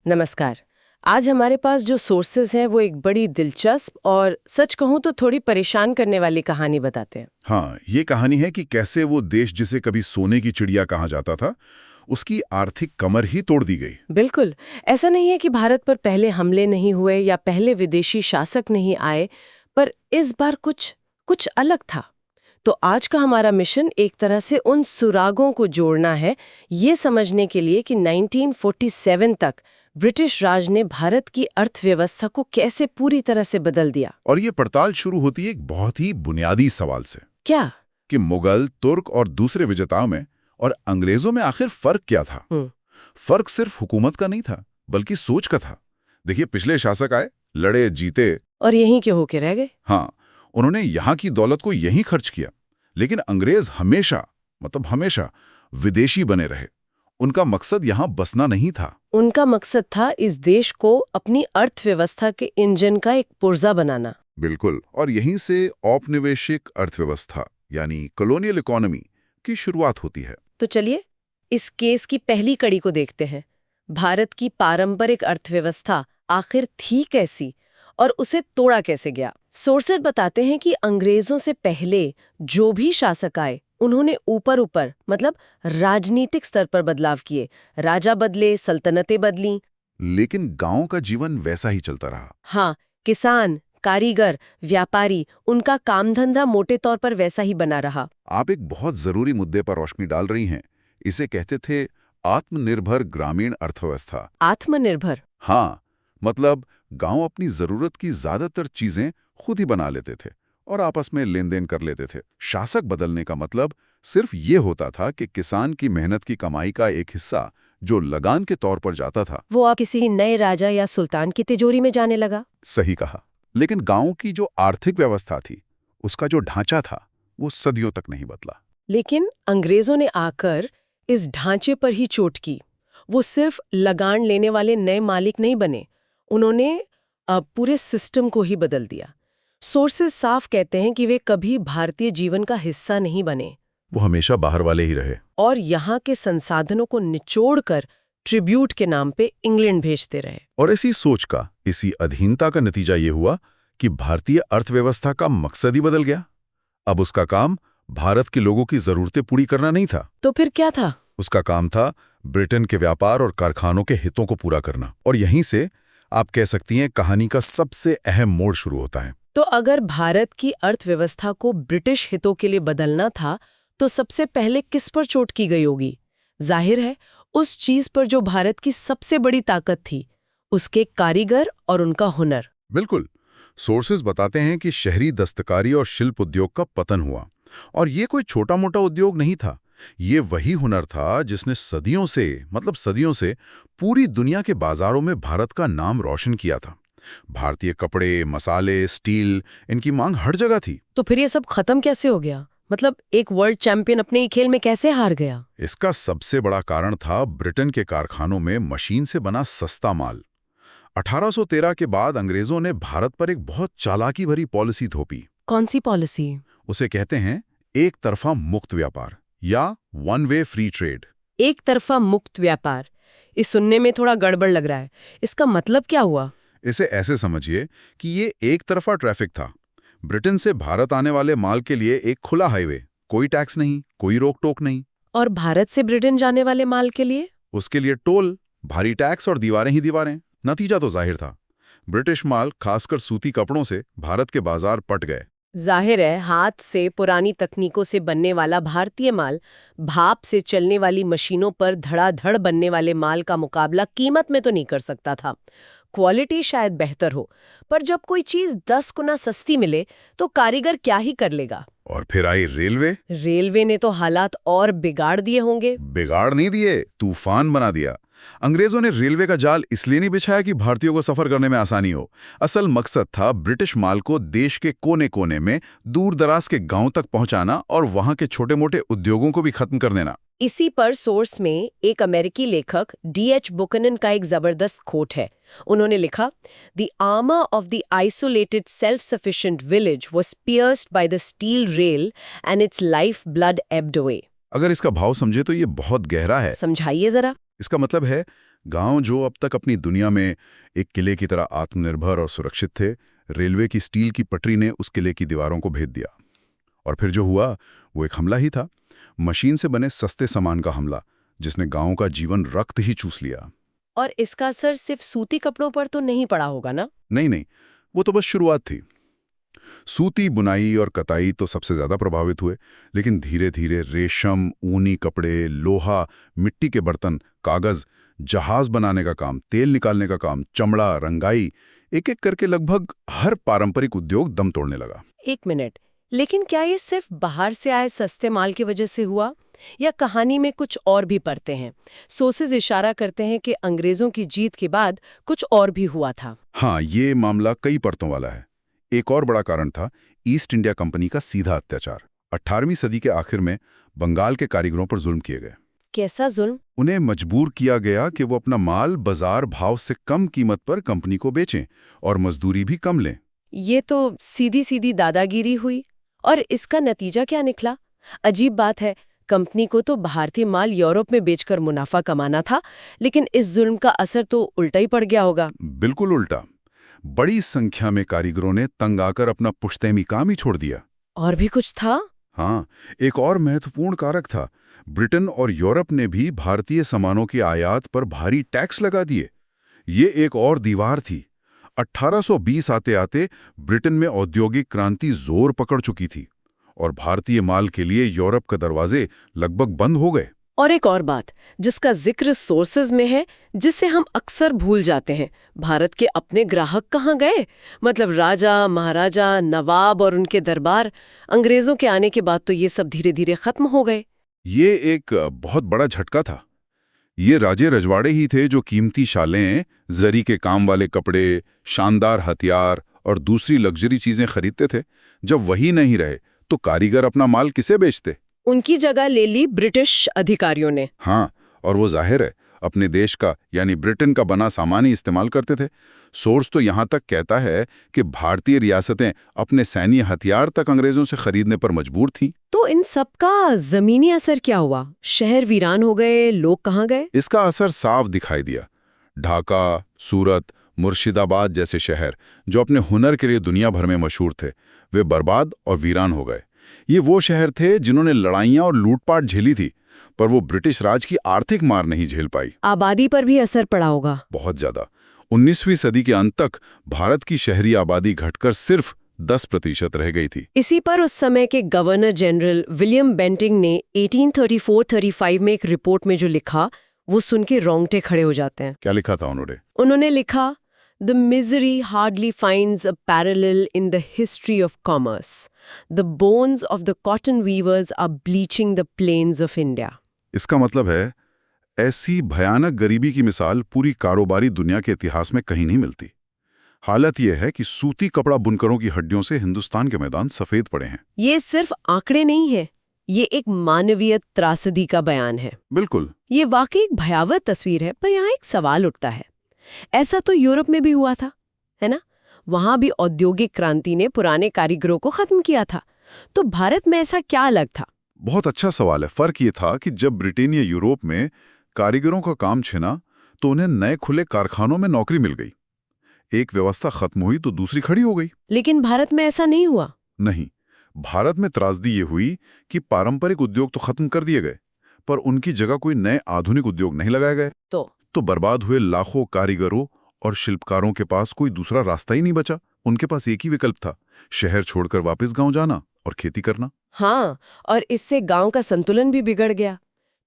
नमस्कार। आज हमारे पास जो सोर्सेज हैं वो एक बड़ी दिलचस्प और सच कहूं तो थोड़ी परेशान करने वाली कहानी बताते हैं। हाँ, ये कहानी है कि कैसे वो देश जिसे कभी सोने की चिड़िया कहा जाता था, उसकी आर्थिक कमर ही तोड़ दी गई। बिल्कुल, ऐसा नहीं है कि भारत पर पहले हमले नहीं हुए या पहले विदेशी शासक नहीं आए, पर इस बार कुछ कुछ अलग था। तो आज का हमारा मिशन एक तरह से उन सुरागों को जोड़ना है, ये समझने के लिए कि 1947 तक ब्रिटिश राज ने भारत की अर्थव्यवस्था को कैसे पूरी तरह से बदल दिया। और ये पड़ताल शुरू होती है एक बहुत ही बुनियादी सवाल से क्या? कि मुगल, तुर्क और दूसरे विजेताओं में और अंग्रेजों में आखिर फर्क क्या था। फर्क सिर्फ हुकूमत का नहीं था, बल्कि सोच का था। देखिए, पिछले शासक आए, लड़े, जीते और यहीं के होके रह गए। हाँ, उन्होंने यहाँ की दौलत को यहीं खर्च किया। लेकिन अंग्रेज हमेशा विदेशी बने रहे। उनका मकसद यहाँ बसना नहीं था। उनका मकसद था इस देश को अपनी अर्थव्यवस्था के इंजन का एक पुर्जा बनाना। बिल्कुल, और यहीं से औपनिवेशिक अर्थव्यवस्था यानी कॉलोनियल इकोनॉमी की शुरुआत होती है। तो चलिए इस केस की पहली कड़ी को देखते हैं। भारत की पारंपरिक अर्थव्यवस्था आखिर थी कैसी और उसे तोड़ा कैसे गया। सोर्सेज बताते हैं कि अंग्रेजों से पहले जो भी शासक आए उन्होंने ऊपर ऊपर मतलब राजनीतिक स्तर पर बदलाव किए। राजा बदले, सल्तनतें बदली, लेकिन गांव का जीवन वैसा ही चलता रहा। हाँ, किसान, कारीगर, व्यापारी, उनका काम धंधा मोटे तौर पर वैसा ही बना रहा। आप एक बहुत जरूरी मुद्दे पर रोशनी डाल रही हैं। इसे कहते थे आत्मनिर्भर ग्रामीण अर्थव्यवस्था। आत्मनिर्भर? हाँ, मतलब गांव अपनी जरूरत की ज्यादातर चीजें खुद ही बना लेते थे और आपस में लेन देन कर लेते थे। शासक बदलने का मतलब सिर्फ ये होता था कि किसान की मेहनत की कमाई का एक हिस्सा जो लगान के तौर पर जाता था, वो आप किसी नए राजा या सुल्तान की तिजोरी में जाने लगा। सही कहा। लेकिन गांव की जो आर्थिक व्यवस्था थी, उसका जो ढांचा था, वो सदियों तक नहीं बदला। लेकिन अंग्रेजों ने आकर इस ढांचे पर ही चोट की। वो सिर्फ लगान लेने वाले नए मालिक नहीं बने, उन्होंने पूरे सिस्टम को ही बदल दिया। सोर्सेज साफ कहते हैं कि वे कभी भारतीय जीवन का हिस्सा नहीं बने। वो हमेशा बाहर वाले ही रहे और यहाँ के संसाधनों को निचोड़कर ट्रिब्यूट के नाम पे इंग्लैंड भेजते रहे। और इसी सोच का, इसी अधीनता का नतीजा ये हुआ कि भारतीय अर्थव्यवस्था का मकसद ही बदल गया। अब उसका काम भारत के लोगों की जरूरतें पूरी करना नहीं था। तो फिर क्या था? उसका काम था ब्रिटेन के व्यापार और कारखानों के हितों को पूरा करना। और यहीं से आप कह सकती हैं कहानी का सबसे अहम मोड़ शुरू होता है। तो अगर भारत की अर्थव्यवस्था को ब्रिटिश हितों के लिए बदलना था, तो सबसे पहले किस पर चोट की गई होगी? जाहिर है उस चीज पर जो भारत की सबसे बड़ी ताकत थी, उसके कारीगर और उनका हुनर। बिल्कुल। सोर्सेज बताते हैं कि शहरी दस्तकारी और शिल्प उद्योग का पतन हुआ। और ये कोई छोटा मोटा उद्योग नहीं था। ये वही हुनर था जिसने सदियों से पूरी दुनिया के बाजारों में भारत का नाम रोशन किया था। भारतीय कपड़े, मसाले, स्टील, इनकी मांग हर जगह थी। तो फिर ये सब खत्म कैसे हो गया? मतलब एक वर्ल्ड चैंपियन अपने ही खेल में कैसे हार गया? इसका सबसे बड़ा कारण था ब्रिटेन के कारखानों में मशीन से बना सस्ता माल। 1813 के बाद अंग्रेजों ने भारत पर एक बहुत चालाकी भरी पॉलिसी थोपी। कौन सी पॉलिसी? उसे कहते हैं एक तरफा मुक्त व्यापार या वन वे फ्री ट्रेड। एक तरफा मुक्त व्यापार, इस सुनने में थोड़ा गड़बड़ लग रहा है। इसका मतलब क्या हुआ? इसे ऐसे समझिए कि ये एक तरफा ट्रैफिक था। ब्रिटेन से भारत आने वाले माल के लिए एक खुला हाईवे, कोई टैक्स नहीं, कोई रोक टोक नहीं। और भारत से ब्रिटेन जाने वाले माल के लिए? उसके लिए टोल, भारी टैक्स और दीवारें ही दीवारें। नतीजा तो जाहिर था, ब्रिटिश माल, खासकर सूती कपड़ों से भारत के बाजार पट गए। जाहिर है हाथ से पुरानी तकनीकों से बनने वाला भारतीय माल भाप से चलने वाली मशीनों पर धड़ाधड़ बनने वाले माल का मुकाबला कीमत में तो नहीं कर सकता था। क्वालिटी शायद बेहतर हो, पर जब कोई चीज 10 गुना सस्ती मिले तो कारीगर क्या ही कर लेगा। और फिर आई रेलवे। रेलवे ने तो हालात और बिगाड़ दिए होंगे। बिगाड़ नहीं दिए, तूफान बना दिया। अंग्रेजों ने रेलवे का जाल इसलिए नहीं बिछाया कि भारतीयों को सफर करने में आसानी हो। असल मकसद था ब्रिटिश माल को देश के कोने कोने में, दूर दराज के गांव तक पहुंचाना और वहां के छोटे मोटे उद्योगों को भी खत्म कर देना। इसी पर सोर्स में एक अमेरिकी लेखक D.H. बुकनन का एक जबरदस्त कोट है। उन्होंने लिखा, "The armor of the isolated self-sufficient village was pierced by the steel rail and its life blood ebbed away." अगर इसका भाव समझे तो ये बहुत गहरा है। समझाइए जरा। इसका मतलब है गांव जो अब तक अपनी दुनिया में एक किले की तरह आत्मनिर्भर और सुरक्षित थे, रेलवे की स्टील की पटरी ने उस किले की दीवारों को भेद दिया। और फिर जो हुआ वो एक हमला ही था, मशीन से बने सस्ते सामान का हमला, जिसने गांव का जीवन रक्त ही चूस लिया। और इसका असर सिर्फ सूती कपड़ों पर तो नहीं पड़ा होगा ना? नहीं नहीं, वो तो बस शुरुआत थी। सूती, बुनाई और कताई तो सबसे ज्यादा प्रभावित हुए, लेकिन धीरे धीरे रेशम, ऊनी कपड़े, लोहा, मिट्टी के बर्तन, कागज, जहाज बनाने का काम, तेल निकालने का काम, चमड़ा, रंगाई, एक एक करके लगभग हर पारंपरिक उद्योग दम तोड़ने लगा। एक मिनट, लेकिन क्या ये सिर्फ बाहर से आए सस्ते माल की वजह से हुआ, या कहानी में कुछ और भी पढ़ते हैं? सोर्सेज इशारा करते हैं कि अंग्रेजों की जीत के बाद कुछ और भी हुआ था। हाँ, ये मामला कई परतों वाला है। एक और बड़ा कारण था ईस्ट इंडिया कंपनी का सीधा अत्याचार। 18वीं सदी के आखिर में बंगाल के कारीगरों पर जुल्म किए गए। कैसा जुल्म? उन्हें मजबूर किया गया कि वो अपना माल बाजार भाव से कम कीमत पर कंपनी को बेचें और मजदूरी भी कम लें। ये तो सीधी सीधी दादागिरी हुई। और इसका नतीजा क्या निकला? अजीब बात है, कंपनी को तो भारतीय माल यूरोप में बेचकर मुनाफा कमाना था, लेकिन इस जुल्म का असर तो उल्टा ही पड़ गया होगा। बिल्कुल उल्टा। बड़ी संख्या में कारीगरों ने तंग आकर अपना पुश्तैनी काम ही छोड़ दिया। और भी कुछ था? हाँ, एक और महत्वपूर्ण कारक था। ब्रिटेन और यूरोप ने भी भारतीय सामानों की आयात पर भारी टैक्स लगा दिए। ये एक और दीवार थी। 1820 आते आते ब्रिटेन में औद्योगिक क्रांति जोर पकड़ चुकी थी और भारतीय माल के लिए यूरोप के दरवाजे लगभग बंद हो गए। और एक और बात जिसका जिक्र सोर्सेज में है, जिसे हम अक्सर भूल जाते हैं, भारत के अपने ग्राहक कहाँ गए? मतलब राजा, महाराजा, नवाब और उनके दरबार। अंग्रेजों के आने के बाद तो ये सब धीरे धीरे खत्म हो गए। ये एक बहुत बड़ा झटका था। ये राजे रजवाड़े ही थे जो कीमती शालें, जरी के काम वाले कपड़े, शानदार हथियार और दूसरी लग्जरी चीजें खरीदते थे। जब वही नहीं रहे तो कारीगर अपना माल किसे बेचते? उनकी जगह ले ली ब्रिटिश अधिकारियों ने। हाँ, और वो जाहिर है अपने देश का यानी ब्रिटेन का बना सामान ही इस्तेमाल करते थे। सोर्स तो यहाँ तक कहता है कि भारतीय रियासतें अपने सैन्य हथियार तक अंग्रेजों से खरीदने पर मजबूर थीं। तो इन सब का जमीनी असर क्या हुआ? शहर वीरान हो गए, लोग कहाँ गए? इसका असर साफ दिखाई दिया। ढाका, सूरत, मुर्शिदाबाद जैसे शहर जो अपने हुनर के लिए दुनिया भर में मशहूर थे, वे बर्बाद और वीरान हो गए। ये वो शहर थे जिन्होंने लड़ाइयाँ और लूटपाट झेली थी, पर वो ब्रिटिश राज की आर्थिक मार नहीं झेल पाई। आबादी पर भी असर पड़ा होगा। बहुत ज्यादा। 19वीं सदी के अंत तक भारत की शहरी आबादी घटकर सिर्फ 10% रह गई थी। इसी पर उस समय के गवर्नर जनरल विलियम बेंटिंग ने 1834-35 में एक रिपोर्ट में जो लिखा, वो सुन के रोंगटे खड़े हो जाते हैं। क्या लिखा था उन्होंने? उन्होंने लिखा, The misery hardly finds a parallel in the history of commerce. The bones of the cotton weavers are bleaching the plains of India. इसका मतलब है ऐसी भयानक गरीबी की मिसाल पूरी कारोबारी दुनिया के इतिहास में कहीं नहीं मिलती। हालत यह है कि सूती कपड़ा बुनकरों की हड्डियों से हिंदुस्तान के मैदान सफेद पड़े हैं। ये सिर्फ आंकड़े नहीं है, ये एक मानवीय त्रासदी का बयान है। बिल्कुल। ये वाकई एक भयावह तस्वीर है, पर यहाँ एक सवाल उठता है। ऐसा तो यूरोप में भी हुआ था, है ना? वहां भी औद्योगिक क्रांति ने पुराने कारीगरों को खत्म किया था। तो भारत में ऐसा क्या अलग था? बहुत अच्छा सवाल है। फर्क ये था कि जब ब्रिटेन या यूरोप में कारीगरों का काम छिना तो उन्हें नए खुले कारखानों में नौकरी मिल गई। एक व्यवस्था खत्म हुई तो दूसरी खड़ी हो गई। लेकिन भारत में ऐसा नहीं हुआ। नहीं, भारत में त्रासदी ये हुई कि पारंपरिक उद्योग तो खत्म कर दिए गए, पर उनकी जगह कोई नए आधुनिक उद्योग नहीं लगाए गए। तो बर्बाद हुए लाखों कारीगरों और शिल्पकारों के पास कोई दूसरा रास्ता ही नहीं बचा। उनके पास एक ही विकल्प था, शहर छोड़कर वापस गांव जाना और खेती करना। हाँ, और इससे गांव का संतुलन भी बिगड़ गया।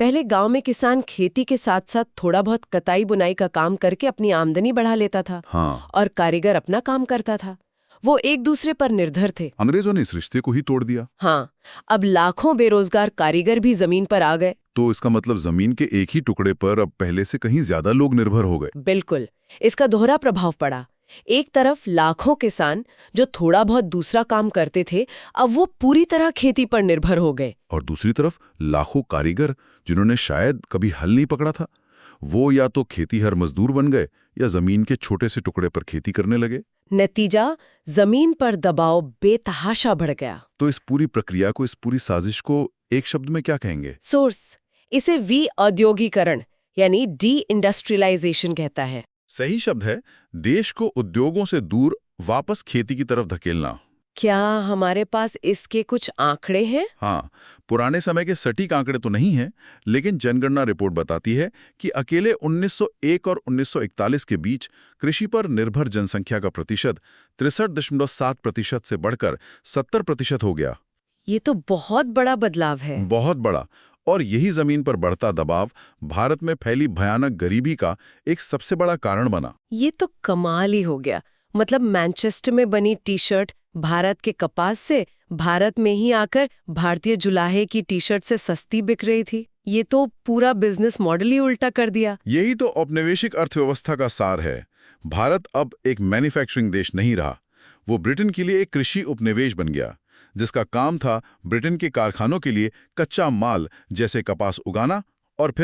पहले गांव में किसान खेती के साथ साथ थोड़ा बहुत कताई बुनाई का काम करके अपनी आमदनी बढ़ा लेता था। हाँ। और कारीगर अपना काम करता था। वो एक दूसरे पर निर्भर थे। अंग्रेजों ने इस रिश्ते को ही तोड़ दिया। हाँ, अब लाखों बेरोजगार कारीगर भी जमीन पर आ गए। तो इसका मतलब जमीन के एक ही टुकड़े पर अब पहले से कहीं ज्यादा लोग निर्भर हो गए। बिल्कुल। इसका दोहरा प्रभाव पड़ा। एक तरफ लाखों किसान जो थोड़ा बहुत दूसरा काम करते थे, अब वो पूरी तरह खेती पर निर्भर हो गए। और दूसरी तरफ लाखों कारीगर जिन्होंने शायद कभी हल नहीं पकड़ा था, वो या तो खेतीहर मजदूर बन गए या जमीन के छोटे से टुकड़े पर खेती करने लगे। नतीजा, जमीन पर दबाव बेतहाशा बढ़ गया। तो इस पूरी प्रक्रिया को, इस पूरी साजिश को एक शब्द में क्या कहेंगे? सोर्स इसे औद्योगीकरण यानी डी इंडस्ट्रियलाइजेशन कहता है। सही शब्द है, देश को उद्योगों से दूर वापस खेती की तरफ धकेलना। क्या हमारे पास इसके कुछ आंकड़े हैं? हाँ, पुराने समय के सटीक आंकड़े तो नहीं हैं, लेकिन जनगणना रिपोर्ट बताती है कि अकेले 1901 और 1941 के बीच कृषि पर निर्भर जनसंख्या का प्रतिशत 63.7% से बढ़कर 70% हो गया। ये तो बहुत बड़ा बदलाव है। बहुत बड़ा। और यही जमीन पर बढ़ता दबाव भारत में फैली भयानक गरीबी का एक सबसे बड़ा कारण बना। ये तो कमाल ही हो गया। मतलब मैनचेस्टर में बनी टी-शर्ट भारत के कपास से भारत में ही आकर भारतीय जुलाहे की टी-शर्ट से सस्ती बिक रही थी। ये तो पूरा बिजनेस मॉडल ही उल्टा कर दिया। यही तो औपनिवेशिक अर्थव्यवस्था का सार है। भारत अब एक मैन्युफैक्चरिंग देश नहीं रहा, वो ब्रिटेन के लिए एक कृषि उपनिवेश बन गया, जिसका काम था ब्रिटेन के कारखानों के लिए कच्चा माल जैसे कपास उगाना और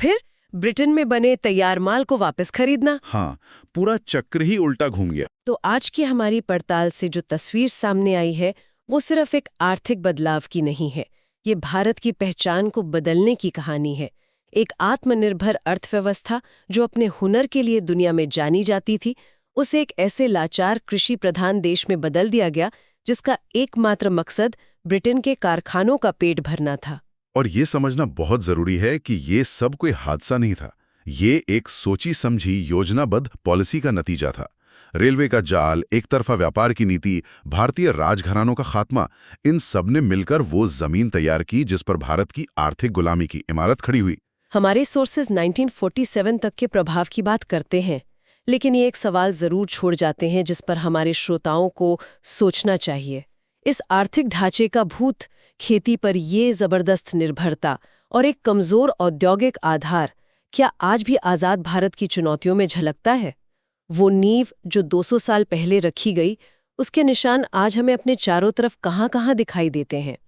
फिर ब्रिटेन में बने तैयार माल को वापस खरीदना। हाँ, पूरा चक्र ही उल्टा घूम गया। तो आज की हमारी पड़ताल से जो तस्वीर सामने आई है वो सिर्फ एक आर्थिक बदलाव की नहीं है। ये भारत की पहचान को बदलने की कहानी है। एक आत्मनिर्भर अर्थव्यवस्था जो अपने हुनर के लिए दुनिया में जानी जाती थी, उसे एक ऐसे लाचार कृषि प्रधान देश में बदल दिया गया जिसका एकमात्र मकसद ब्रिटेन के कारखानों का पेट भरना था। और ये समझना बहुत जरूरी है कि ये सब कोई हादसा नहीं था। ये एक सोची समझी योजनाबद्ध पॉलिसी का नतीजा था। रेलवे का जाल, एक तरफा व्यापार की नीति, भारतीय राजघरानों का खात्मा, इन सब ने मिलकर वो जमीन तैयार की जिस पर भारत की आर्थिक गुलामी की इमारत खड़ी हुई। हमारे सोर्सेज 1947 तक के प्रभाव की बात करते हैं, लेकिन ये एक सवाल जरूर छोड़ जाते हैं जिस पर हमारे श्रोताओं को सोचना चाहिए। इस आर्थिक ढांचे का भूत, खेती पर ये जबरदस्त निर्भरता और एक कमजोर औद्योगिक आधार क्या आज भी आजाद भारत की चुनौतियों में झलकता है? वो नींव जो 200 साल पहले रखी गई, उसके निशान आज हमें अपने चारों तरफ कहाँ-कहाँ दिखाई देते हैं?